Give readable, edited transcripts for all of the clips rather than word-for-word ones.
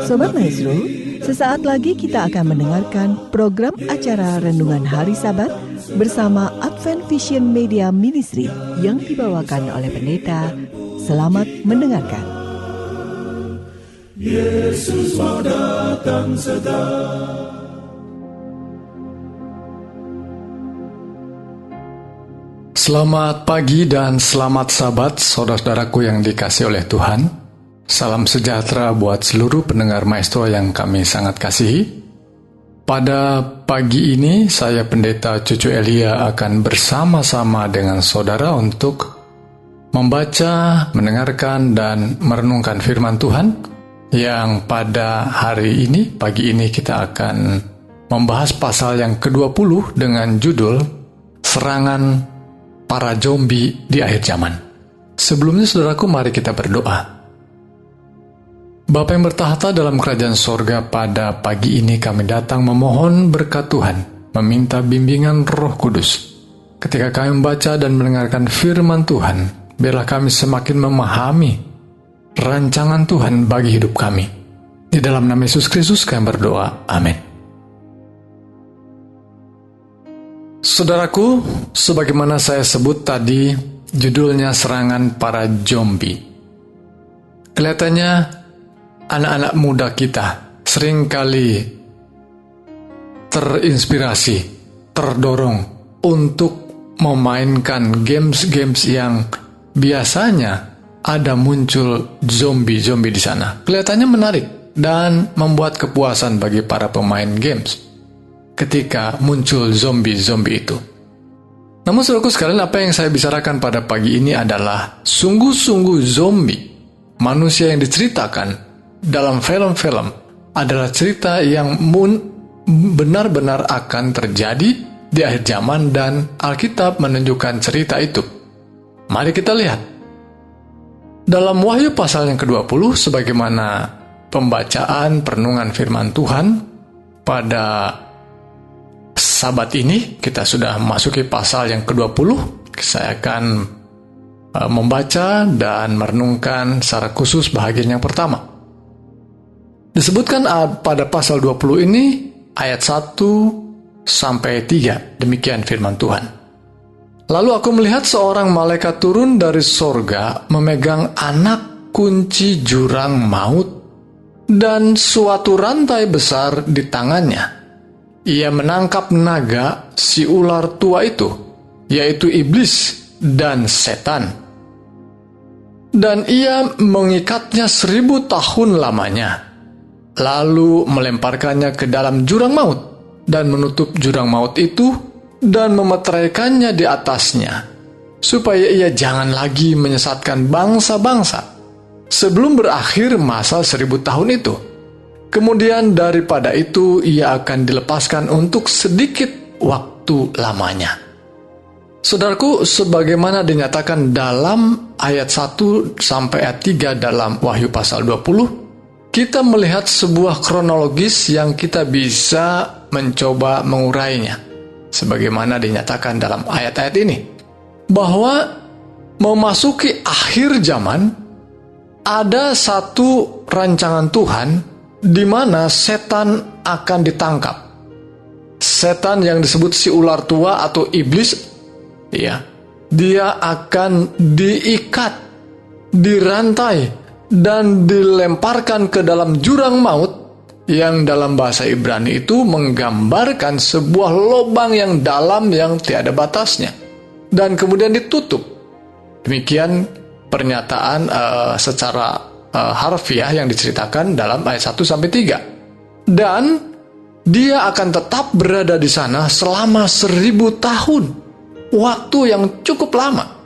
Sobat Maestro, sesaat lagi kita akan mendengarkan program acara Renungan Hari Sabat bersama Advent Vision Media Ministry yang dibawakan oleh pendeta. Selamat mendengarkan. Yesus mau datang segera. Selamat pagi dan selamat Sabat, saudara-saudaraku yang dikasihi oleh Tuhan. Salam sejahtera buat seluruh pendengar Maestro yang kami sangat kasihi. Pada pagi ini, saya Pendeta Cucu Elia akan bersama-sama dengan saudara untuk membaca, mendengarkan, dan merenungkan firman Tuhan, yang pada hari ini, pagi ini kita akan membahas pasal yang ke-20 dengan judul Serangan Para Zombie di Akhir Zaman. Sebelumnya saudaraku, mari kita berdoa. Bapa yang bertahta dalam kerajaan sorga, pada pagi ini kami datang memohon berkat Tuhan, meminta bimbingan Roh Kudus. Ketika kami membaca dan mendengarkan firman Tuhan, biarlah kami semakin memahami rancangan Tuhan bagi hidup kami. Di dalam nama Yesus Kristus kami berdoa. Amin. Saudaraku, sebagaimana saya sebut tadi, judulnya Serangan Para Zombie. Kelihatannya anak-anak muda kita seringkali terinspirasi, terdorong untuk memainkan games-games yang biasanya ada muncul zombie-zombie di sana. Kelihatannya menarik dan membuat kepuasan bagi para pemain games ketika muncul zombie-zombie itu. Namun saudaraku sekalian, apa yang saya bicarakan pada pagi ini adalah sungguh-sungguh zombie, manusia yang diceritakan dalam film-film adalah cerita yang benar-benar akan terjadi di akhir zaman, dan Alkitab menunjukkan cerita itu. Mari kita lihat. Dalam Wahyu pasal yang ke-20, sebagaimana pembacaan perenungan firman Tuhan pada Sabat ini, kita sudah memasuki pasal yang ke-20. Saya akan membaca dan merenungkan secara khusus bahagian yang pertama. Disebutkan pada pasal 20 ini ayat 1 sampai 3, demikian firman Tuhan. Lalu aku melihat seorang malaikat turun dari sorga memegang anak kunci jurang maut dan suatu rantai besar di tangannya. Ia menangkap naga, si ular tua itu, yaitu iblis dan setan. Dan ia mengikatnya 1000 tahun lamanya. Lalu melemparkannya ke dalam jurang maut, dan menutup jurang maut itu, dan memeteraikannya di atasnya, supaya ia jangan lagi menyesatkan bangsa-bangsa, sebelum berakhir masa 1000 tahun itu. Kemudian daripada itu, ia akan dilepaskan untuk sedikit waktu lamanya. Saudaraku, sebagaimana dinyatakan dalam ayat 1 sampai ayat 3 dalam Wahyu pasal 20, kita melihat sebuah kronologis yang kita bisa mencoba mengurainya, sebagaimana dinyatakan dalam ayat-ayat ini, bahwa memasuki akhir zaman ada satu rancangan Tuhan di mana setan akan ditangkap. Setan yang disebut si ular tua atau iblis, ya, dia akan diikat, dirantai, dan dilemparkan ke dalam jurang maut, yang dalam bahasa Ibrani itu menggambarkan sebuah lubang yang dalam yang tiada batasnya, dan kemudian ditutup. Demikian pernyataan secara harfiah yang diceritakan dalam ayat 1 sampai 3. Dan dia akan tetap berada di sana selama 1000 tahun, waktu yang cukup lama.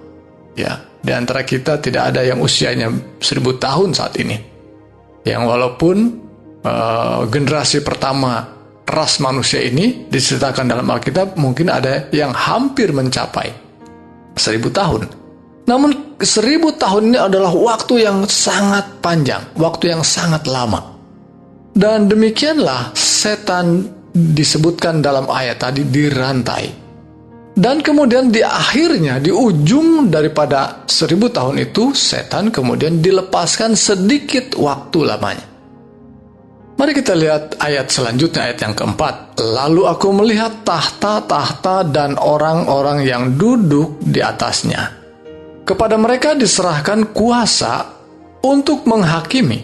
Ya, di antara kita tidak ada yang usianya 1000 tahun saat ini. Yang walaupun generasi pertama ras manusia ini diceritakan dalam Alkitab, mungkin ada yang hampir mencapai 1000 tahun. Namun 1000 tahun ini adalah waktu yang sangat panjang, waktu yang sangat lama. Dan demikianlah setan disebutkan dalam ayat tadi dirantai. Dan kemudian di akhirnya, di ujung daripada 1000 tahun itu, setan kemudian dilepaskan sedikit waktu lamanya. Mari kita lihat ayat selanjutnya, ayat yang keempat. Lalu aku melihat tahta-tahta dan orang-orang yang duduk di atasnya. Kepada mereka diserahkan kuasa untuk menghakimi.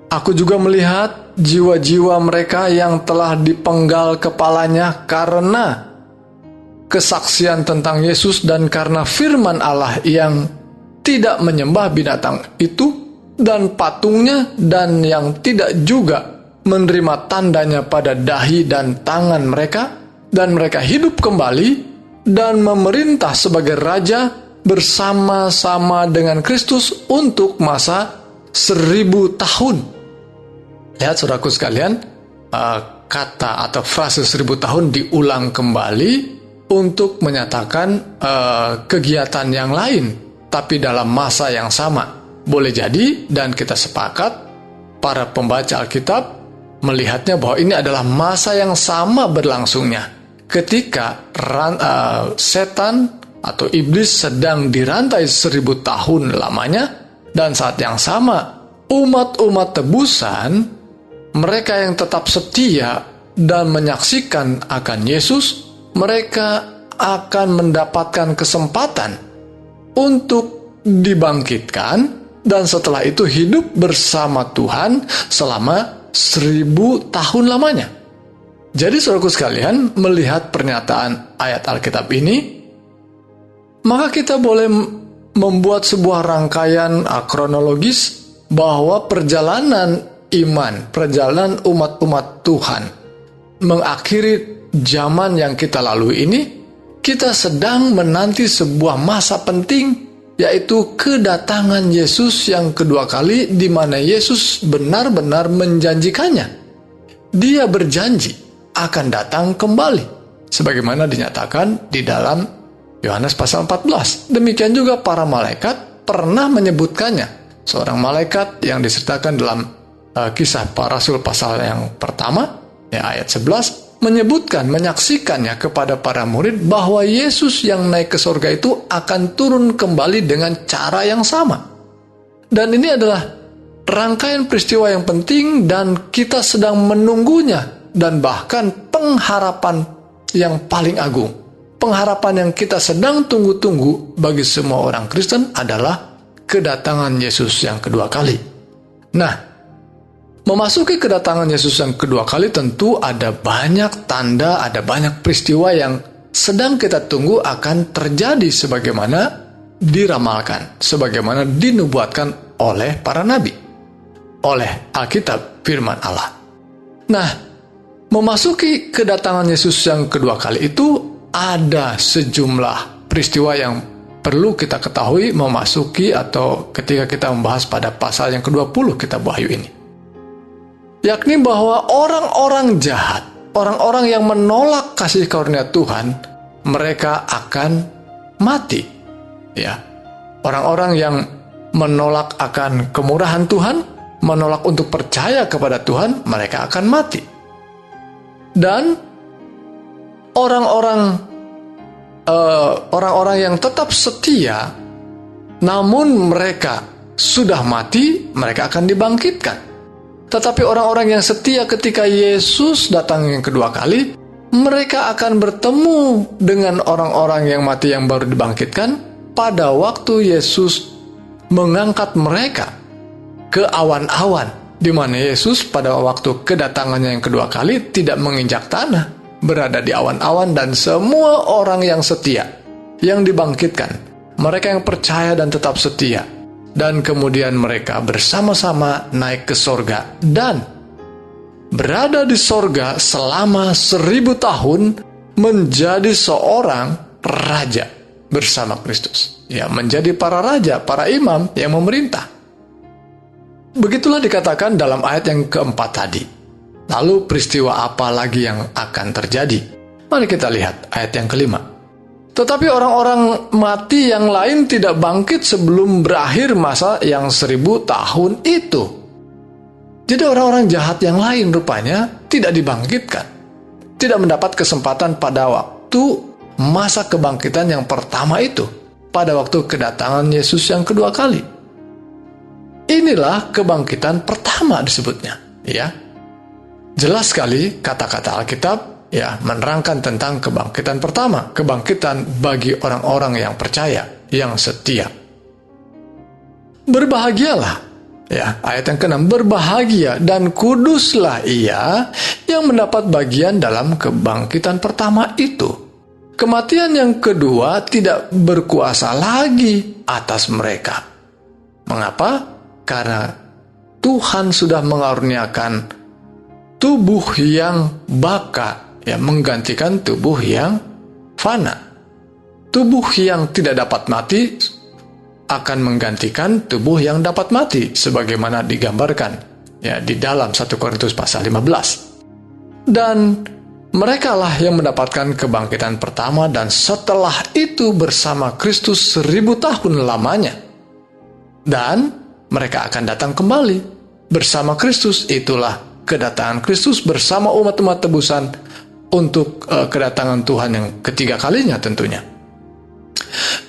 Aku juga melihat jiwa-jiwa mereka yang telah dipenggal kepalanya karena kesaksian tentang Yesus dan karena firman Allah yang tidak menyembah binatang itu dan patungnya, dan yang tidak juga menerima tandanya pada dahi dan tangan mereka, dan mereka hidup kembali dan memerintah sebagai raja bersama-sama dengan Kristus untuk masa 1000 tahun. Lihat saudaraku sekalian, kata atau frase 1000 tahun diulang kembali untuk menyatakan kegiatan yang lain, tapi dalam masa yang sama. Boleh jadi, dan kita sepakat, para pembaca Alkitab melihatnya bahwa ini adalah masa yang sama berlangsungnya. Ketika setan atau iblis sedang dirantai 1000 tahun lamanya, dan saat yang sama, umat-umat tebusan, mereka yang tetap setia dan menyaksikan akan Yesus, mereka akan mendapatkan kesempatan untuk dibangkitkan, dan setelah itu hidup bersama Tuhan selama 1000 tahun lamanya. Jadi saudaraku sekalian, melihat pernyataan ayat Alkitab ini, maka kita boleh membuat sebuah rangkaian kronologis bahwa perjalanan iman, perjalanan umat-umat Tuhan mengakhiri zaman yang kita lalui ini, kita sedang menanti sebuah masa penting, yaitu kedatangan Yesus yang kedua kali, di mana Yesus benar-benar menjanjikannya. Dia berjanji akan datang kembali, sebagaimana dinyatakan di dalam Yohanes pasal 14. Demikian juga para malaikat pernah menyebutkannya. Seorang malaikat yang disertakan dalam Kisah Para Rasul pasal yang pertama, ayat 11, menyebutkan, menyaksikannya kepada para murid bahwa Yesus yang naik ke surga itu akan turun kembali dengan cara yang sama. Dan ini adalah rangkaian peristiwa yang penting, dan kita sedang menunggunya, dan bahkan pengharapan yang paling agung. Pengharapan yang kita sedang tunggu-tunggu bagi semua orang Kristen adalah kedatangan Yesus yang kedua kali. Nah, memasuki kedatangan Yesus yang kedua kali tentu ada banyak tanda, ada banyak peristiwa yang sedang kita tunggu akan terjadi sebagaimana diramalkan, sebagaimana dinubuatkan oleh para nabi, oleh Alkitab firman Allah. Nah, memasuki kedatangan Yesus yang kedua kali itu ada sejumlah peristiwa yang perlu kita ketahui memasuki atau ketika kita membahas pada pasal yang ke-20 kitab Wahyu ini. Yakni bahwa orang-orang jahat, orang-orang yang menolak kasih karunia Tuhan, mereka akan mati. Ya, orang-orang yang menolak akan kemurahan Tuhan, menolak untuk percaya kepada Tuhan, mereka akan mati. Dan orang-orang yang tetap setia, namun mereka sudah mati, mereka akan dibangkitkan. Tetapi orang-orang yang setia ketika Yesus datang yang kedua kali, mereka akan bertemu dengan orang-orang yang mati yang baru dibangkitkan pada waktu Yesus mengangkat mereka ke awan-awan, di mana Yesus pada waktu kedatangannya yang kedua kali tidak menginjak tanah, berada di awan-awan, dan semua orang yang setia yang dibangkitkan, mereka yang percaya dan tetap setia, dan kemudian mereka bersama-sama naik ke sorga dan berada di sorga selama 1000 tahun menjadi seorang raja bersama Kristus. Ya, menjadi para raja, para imam yang memerintah. Begitulah dikatakan dalam ayat yang keempat tadi. Lalu peristiwa apa lagi yang akan terjadi? Mari kita lihat ayat yang kelima. Tetapi orang-orang mati yang lain tidak bangkit sebelum berakhir masa yang 1000 tahun itu. Jadi orang-orang jahat yang lain rupanya tidak dibangkitkan. Tidak mendapat kesempatan pada waktu masa kebangkitan yang pertama itu. Pada waktu kedatangan Yesus yang kedua kali. Inilah kebangkitan pertama disebutnya. Ya. Jelas sekali kata-kata Alkitab menerangkan tentang kebangkitan pertama, kebangkitan bagi orang-orang yang percaya, yang setia. Berbahagialah, ayat yang ke-6, berbahagia dan kuduslah ia yang mendapat bagian dalam kebangkitan pertama itu. Kematian yang kedua tidak berkuasa lagi atas mereka. Mengapa? Karena Tuhan sudah mengaruniakan tubuh yang baka, menggantikan tubuh yang fana. Tubuh yang tidak dapat mati akan menggantikan tubuh yang dapat mati, sebagaimana digambarkan di dalam 1 Korintus pasal 15. Dan merekalah yang mendapatkan kebangkitan pertama, dan setelah itu bersama Kristus 1000 tahun lamanya. Dan mereka akan datang kembali bersama Kristus. Itulah kedatangan Kristus bersama umat-umat tebusan untuk kedatangan Tuhan yang ketiga kalinya tentunya.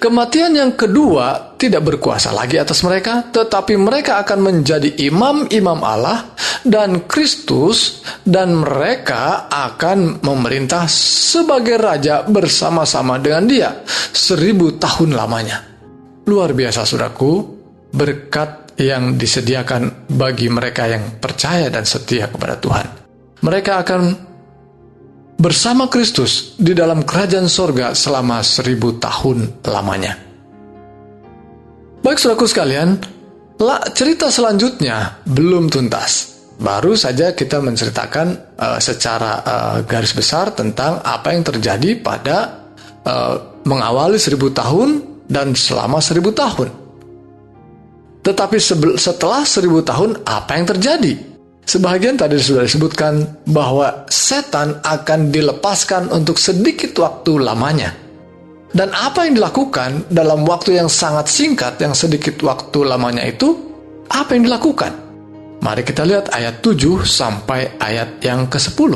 Kematian yang kedua tidak berkuasa lagi atas mereka, tetapi mereka akan menjadi imam-imam Allah dan Kristus, dan mereka akan memerintah sebagai raja bersama-sama dengan Dia 1000 tahun lamanya. Luar biasa, saudaraku, berkat yang disediakan bagi mereka yang percaya dan setia kepada Tuhan. Mereka akan bersama Kristus di dalam kerajaan sorga selama 1000 tahun lamanya. Baik, saudaraku sekalian, cerita selanjutnya belum tuntas. Baru saja kita menceritakan secara garis besar tentang apa yang terjadi pada mengawali 1000 tahun dan selama 1000 tahun. Tetapi setelah 1000 tahun, apa yang terjadi? Sebagian tadi sudah disebutkan bahwa setan akan dilepaskan untuk sedikit waktu lamanya. Dan apa yang dilakukan dalam waktu yang sangat singkat, yang sedikit waktu lamanya itu, apa yang dilakukan? Mari kita lihat ayat 7 sampai ayat yang ke-10.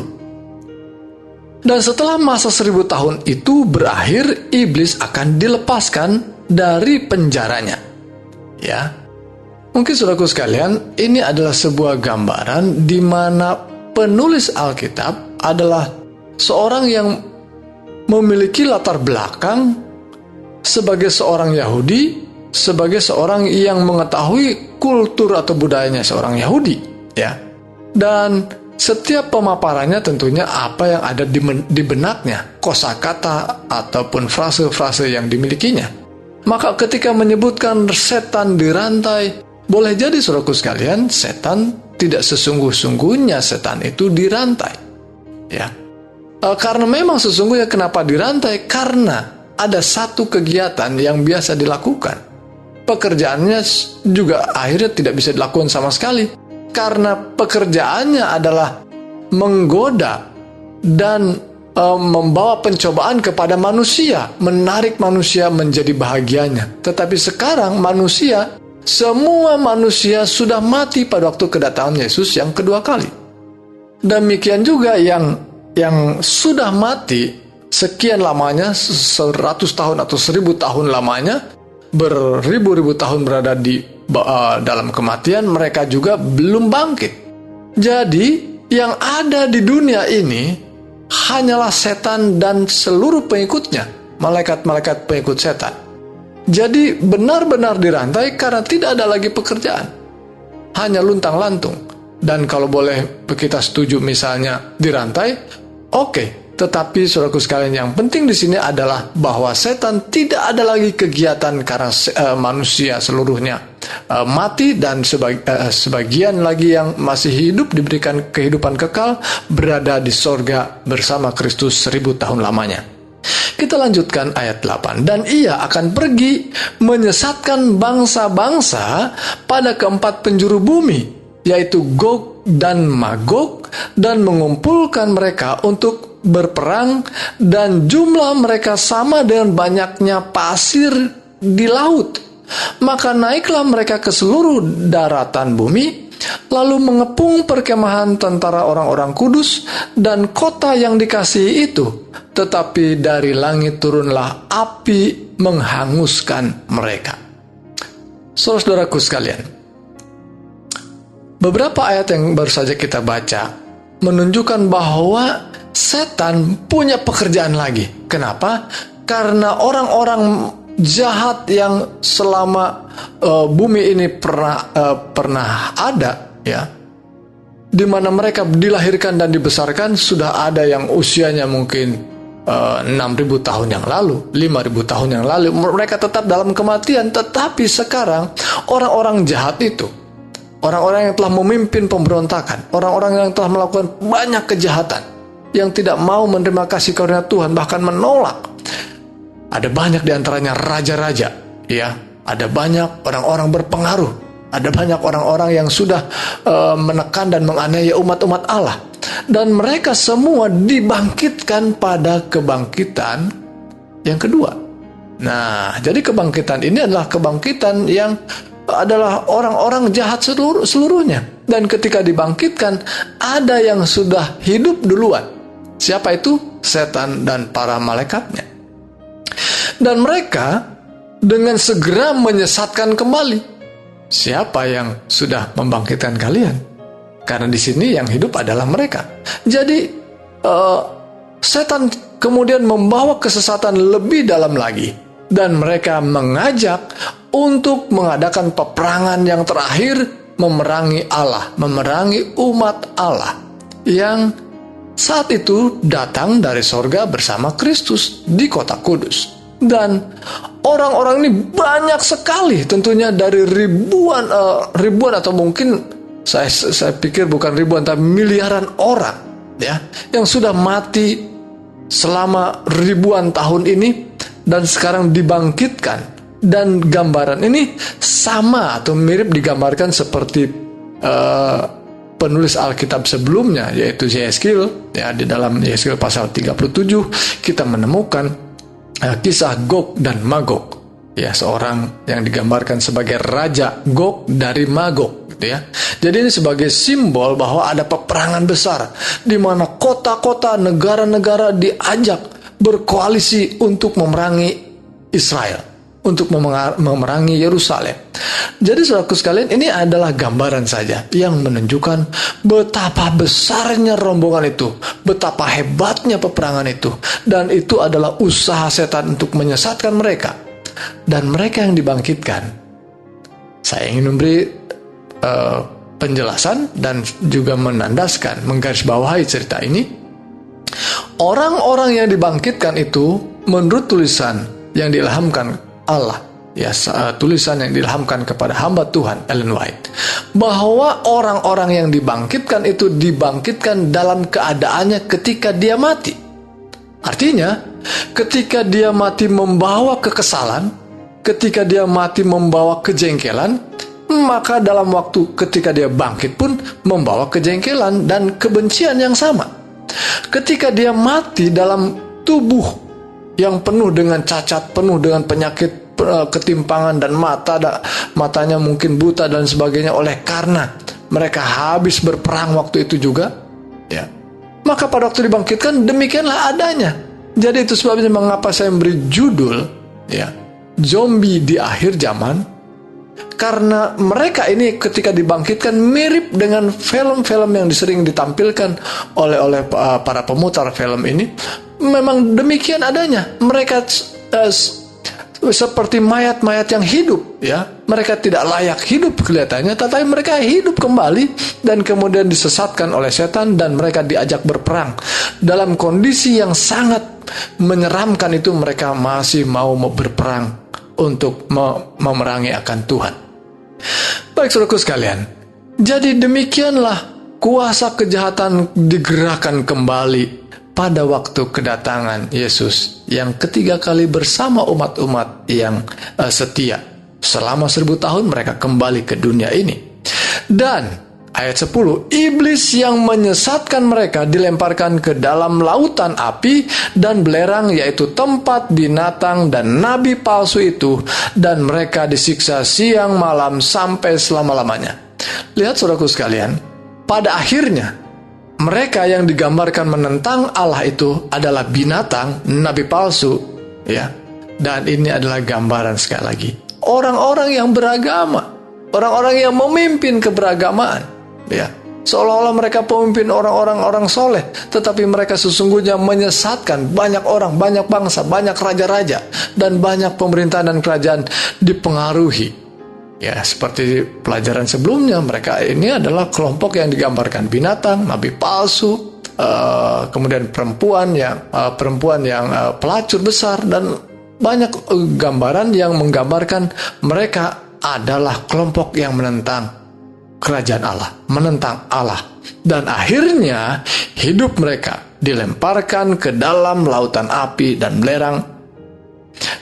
Dan setelah masa 1000 tahun itu berakhir, iblis akan dilepaskan dari penjaranya. Mungkin saudaraku sekalian, ini adalah sebuah gambaran di mana penulis Alkitab adalah seorang yang memiliki latar belakang sebagai seorang Yahudi, sebagai seorang yang mengetahui kultur atau budayanya seorang Yahudi, Dan setiap pemaparannya tentunya apa yang ada di benaknya, kosakata ataupun frase-frase yang dimilikinya. Maka ketika menyebutkan setan dirantai, boleh jadi saudaraku sekalian, setan tidak sesungguh-sungguhnya setan itu dirantai. Karena memang sesungguhnya kenapa dirantai? Karena ada satu kegiatan yang biasa dilakukan. Pekerjaannya juga akhirnya tidak bisa dilakukan sama sekali. Karena pekerjaannya adalah menggoda dan membawa pencobaan kepada manusia, menarik manusia menjadi bahagianya. Tetapi sekarang semua manusia sudah mati pada waktu kedatangan Yesus yang kedua kali. Demikian juga yang sudah mati sekian lamanya, 100 tahun atau 1000 tahun lamanya, beribu-ribu tahun berada di dalam kematian, mereka juga belum bangkit. Jadi yang ada di dunia ini hanyalah setan dan seluruh pengikutnya, malaikat-malaikat pengikut setan. Jadi benar-benar dirantai karena tidak ada lagi pekerjaan. Hanya luntang-lantung. Dan kalau boleh kita setuju misalnya dirantai, oke. Tetapi saudaraku sekalian, yang penting di sini adalah bahwa setan tidak ada lagi kegiatan karena manusia seluruhnya mati, dan sebagian lagi yang masih hidup diberikan kehidupan kekal berada di sorga bersama Kristus 1000 tahun lamanya. Kita lanjutkan ayat 8. Dan ia akan pergi menyesatkan bangsa-bangsa pada keempat penjuru bumi, yaitu Gog dan Magog, dan mengumpulkan mereka untuk berperang, dan jumlah mereka sama dengan banyaknya pasir di laut. Maka naiklah mereka ke seluruh daratan bumi, lalu mengepung perkemahan tentara orang-orang kudus dan kota yang dikasihi itu. Tetapi dari langit turunlah api menghanguskan mereka. Saudara-saudaraku sekalian, beberapa ayat yang baru saja kita baca menunjukkan bahwa setan punya pekerjaan lagi. Kenapa? Karena orang-orang jahat yang selama bumi ini pernah ada, ya, di mana mereka dilahirkan dan dibesarkan, sudah ada yang usianya mungkin 6.000 tahun yang lalu, 5.000 tahun yang lalu, mereka tetap dalam kematian. Tetapi sekarang orang-orang jahat itu, orang-orang yang telah memimpin pemberontakan, orang-orang yang telah melakukan banyak kejahatan, yang tidak mau menerima kasih karunia Tuhan, bahkan menolak. Ada banyak diantaranya raja-raja, ya, ada banyak orang-orang berpengaruh, ada banyak orang-orang yang sudah menekan dan menganiaya umat-umat Allah. Dan mereka semua dibangkitkan pada kebangkitan yang kedua. Nah, jadi kebangkitan ini adalah kebangkitan yang adalah orang-orang jahat seluruhnya. Dan ketika dibangkitkan, ada yang sudah hidup duluan. Siapa itu? Setan dan para malaikatnya. Dan mereka dengan segera menyesatkan kembali. Siapa yang sudah membangkitkan kalian? Karena di sini yang hidup adalah mereka. Jadi setan kemudian membawa kesesatan lebih dalam lagi, dan mereka mengajak untuk mengadakan peperangan yang terakhir, memerangi Allah, memerangi umat Allah yang saat itu datang dari sorga bersama Kristus di kota kudus. Dan orang-orang ini banyak sekali, tentunya dari ribuan atau mungkin saya pikir bukan ribuan tapi miliaran orang, ya, yang sudah mati selama ribuan tahun ini dan sekarang dibangkitkan. Dan gambaran ini sama atau mirip digambarkan seperti penulis Alkitab sebelumnya, yaitu Yehezkiel, ya. Di dalam Yehezkiel pasal 37 kita menemukan kisah Gog dan Magog, ya, seorang yang digambarkan sebagai raja Gog dari Magog, gitu ya. Jadi ini sebagai simbol bahwa ada peperangan besar di mana kota-kota, negara-negara diajak berkoalisi untuk memerangi Israel, untuk memerangi Yerusalem. Jadi saudaraku sekalian, ini adalah gambaran saja yang menunjukkan betapa besarnya rombongan itu, betapa hebatnya peperangan itu, dan itu adalah usaha setan untuk menyesatkan mereka. Dan mereka yang dibangkitkan, saya ingin memberi penjelasan dan juga menandaskan, menggarisbawahi cerita ini. Orang-orang yang dibangkitkan itu menurut tulisan yang diilhamkan Allah, ya, tulisan yang diilhamkan kepada hamba Tuhan Ellen White, bahwa orang-orang yang dibangkitkan itu dibangkitkan dalam keadaannya ketika dia mati. Artinya, ketika dia mati membawa kekesalan, ketika dia mati membawa kejengkelan, maka dalam waktu ketika dia bangkit pun membawa kejengkelan dan kebencian yang sama. Ketika dia mati dalam tubuh yang penuh dengan cacat, penuh dengan penyakit, ketimpangan, dan matanya mungkin buta dan sebagainya, oleh karena mereka habis berperang waktu itu juga, ya, maka pada waktu dibangkitkan demikianlah adanya. Jadi itu sebabnya mengapa saya memberi judul, ya, zombie di akhir zaman. Karena mereka ini ketika dibangkitkan mirip dengan film-film yang sering ditampilkan oleh para pemutar film ini. Memang demikian adanya. Mereka seperti mayat-mayat yang hidup, ya. Mereka tidak layak hidup kelihatannya, tetapi mereka hidup kembali dan kemudian disesatkan oleh setan dan mereka diajak berperang. Dalam kondisi yang sangat menyeramkan itu, mereka masih mau berperang untuk memerangi akan Tuhan. Baik saudaraku sekalian, jadi demikianlah kuasa kejahatan digerakkan kembali pada waktu kedatangan Yesus yang ketiga kali bersama umat-umat yang setia. Selama 1000 tahun mereka kembali ke dunia ini. Dan ayat 10, iblis yang menyesatkan mereka dilemparkan ke dalam lautan api dan belerang, yaitu tempat binatang dan nabi palsu itu, dan mereka disiksa siang malam sampai selama-lamanya. Lihat saudaraku sekalian, pada akhirnya mereka yang digambarkan menentang Allah itu adalah binatang, nabi palsu, ya. Dan ini adalah gambaran sekali lagi orang-orang yang beragama, orang-orang yang memimpin keberagamaan, ya. Seolah-olah mereka pemimpin orang-orang soleh, tetapi mereka sesungguhnya menyesatkan banyak orang, banyak bangsa, banyak raja-raja, dan banyak pemerintahan dan kerajaan dipengaruhi. Ya, seperti pelajaran sebelumnya, mereka ini adalah kelompok yang digambarkan binatang, nabi palsu, kemudian perempuan yang pelacur besar, dan banyak gambaran yang menggambarkan mereka adalah kelompok yang menentang kerajaan Allah, menentang Allah. Dan akhirnya hidup mereka dilemparkan ke dalam lautan api dan belerang,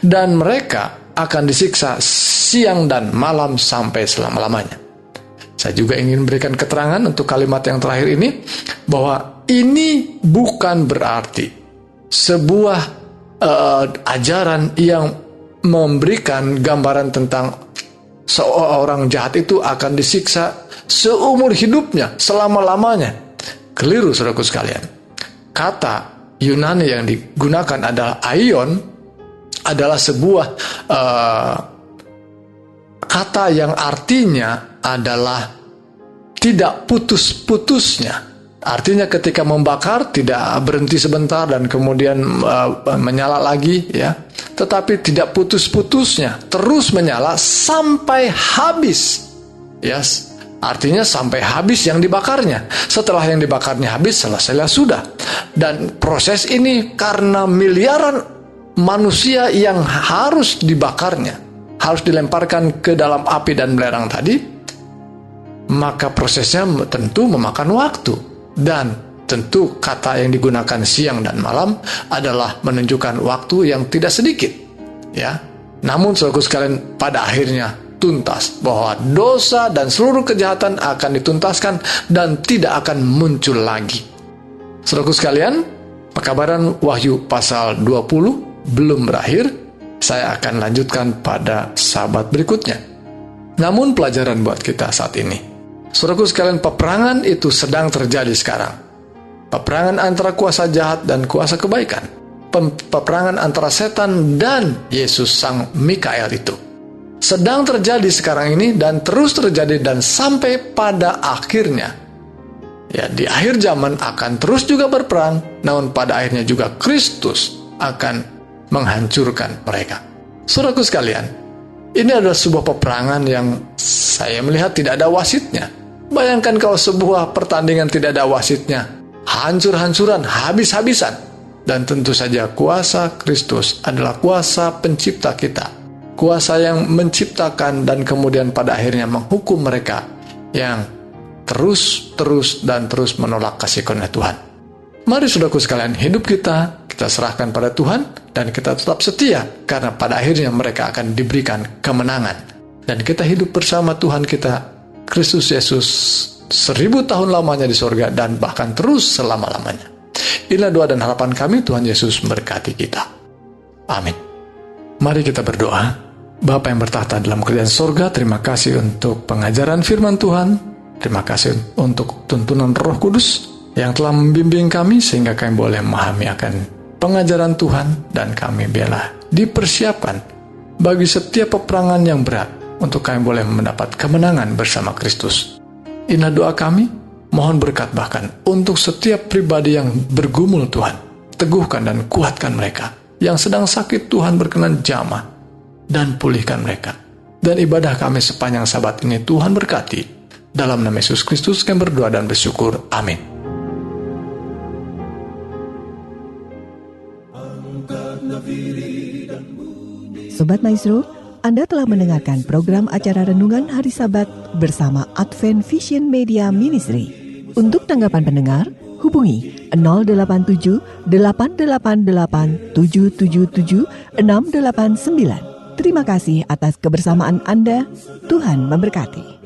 dan mereka akan disiksa siang dan malam sampai selama-lamanya. Saya juga ingin berikan keterangan untuk kalimat yang terakhir ini, bahwa ini bukan berarti sebuah ajaran yang memberikan gambaran tentang seorang jahat itu akan disiksa seumur hidupnya, selama-lamanya. Keliru, saudaraku sekalian. Kata Yunani yang digunakan adalah aion, adalah sebuah kata yang artinya adalah tidak putus-putusnya. Artinya ketika membakar tidak berhenti sebentar dan kemudian menyala lagi, ya. Tetapi tidak putus-putusnya, terus menyala sampai habis. Yes. Artinya sampai habis yang dibakarnya. Setelah yang dibakarnya habis, selesailah sudah. Dan proses ini karena miliaran manusia yang harus dibakarnya, harus dilemparkan ke dalam api dan belerang tadi, maka prosesnya tentu memakan waktu. Dan tentu kata yang digunakan siang dan malam adalah menunjukkan waktu yang tidak sedikit, ya. Namun saudaraku sekalian, pada akhirnya tuntas, bahwa dosa dan seluruh kejahatan akan dituntaskan dan tidak akan muncul lagi. Saudaraku sekalian, pekabaran Wahyu pasal 20 belum berakhir. Saya akan lanjutkan pada sahabat berikutnya. Namun pelajaran buat kita saat ini, saudaraku sekalian, peperangan itu sedang terjadi sekarang. Peperangan antara kuasa jahat dan kuasa kebaikan. Peperangan antara setan dan Yesus sang Mikael itu sedang terjadi sekarang ini dan terus terjadi, dan sampai pada akhirnya, ya, di akhir zaman akan terus juga berperang, namun pada akhirnya juga Kristus akan menghancurkan mereka. Saudaraku sekalian, ini adalah sebuah peperangan yang saya melihat tidak ada wasitnya. Bayangkan kalau sebuah pertandingan tidak ada wasitnya, hancur-hancuran, habis-habisan. Dan tentu saja kuasa Kristus adalah kuasa pencipta kita, kuasa yang menciptakan dan kemudian pada akhirnya menghukum mereka yang terus menolak kasih karunia Tuhan. Mari saudaraku sekalian, hidup kita serahkan pada Tuhan, dan kita tetap setia, karena pada akhirnya mereka akan diberikan kemenangan. Dan kita hidup bersama Tuhan kita, Kristus Yesus, 1000 tahun lamanya di sorga, dan bahkan terus selama-lamanya. Inilah doa dan harapan kami. Tuhan Yesus memberkati kita. Amin. Mari kita berdoa. Bapa yang bertahta dalam kerajaan sorga, terima kasih untuk pengajaran firman Tuhan. Terima kasih untuk tuntunan Roh Kudus yang telah membimbing kami sehingga kami boleh memahami akan pengajaran Tuhan, dan kami biarlah dipersiapkan bagi setiap peperangan yang berat untuk kami boleh mendapat kemenangan bersama Kristus. Inilah doa kami. Mohon berkat bahkan untuk setiap pribadi yang bergumul, Tuhan. Teguhkan dan kuatkan mereka. Yang sedang sakit, Tuhan berkenan jamah dan pulihkan mereka. Dan ibadah kami sepanjang sabat ini Tuhan berkati. Dalam nama Yesus Kristus kami berdoa dan bersyukur. Amin. Sobat Maestro, Anda telah mendengarkan program acara Renungan Hari Sabat bersama Advent Vision Media Ministry. Untuk tanggapan pendengar, hubungi 087 888 777 689. Terima kasih atas kebersamaan Anda. Tuhan memberkati.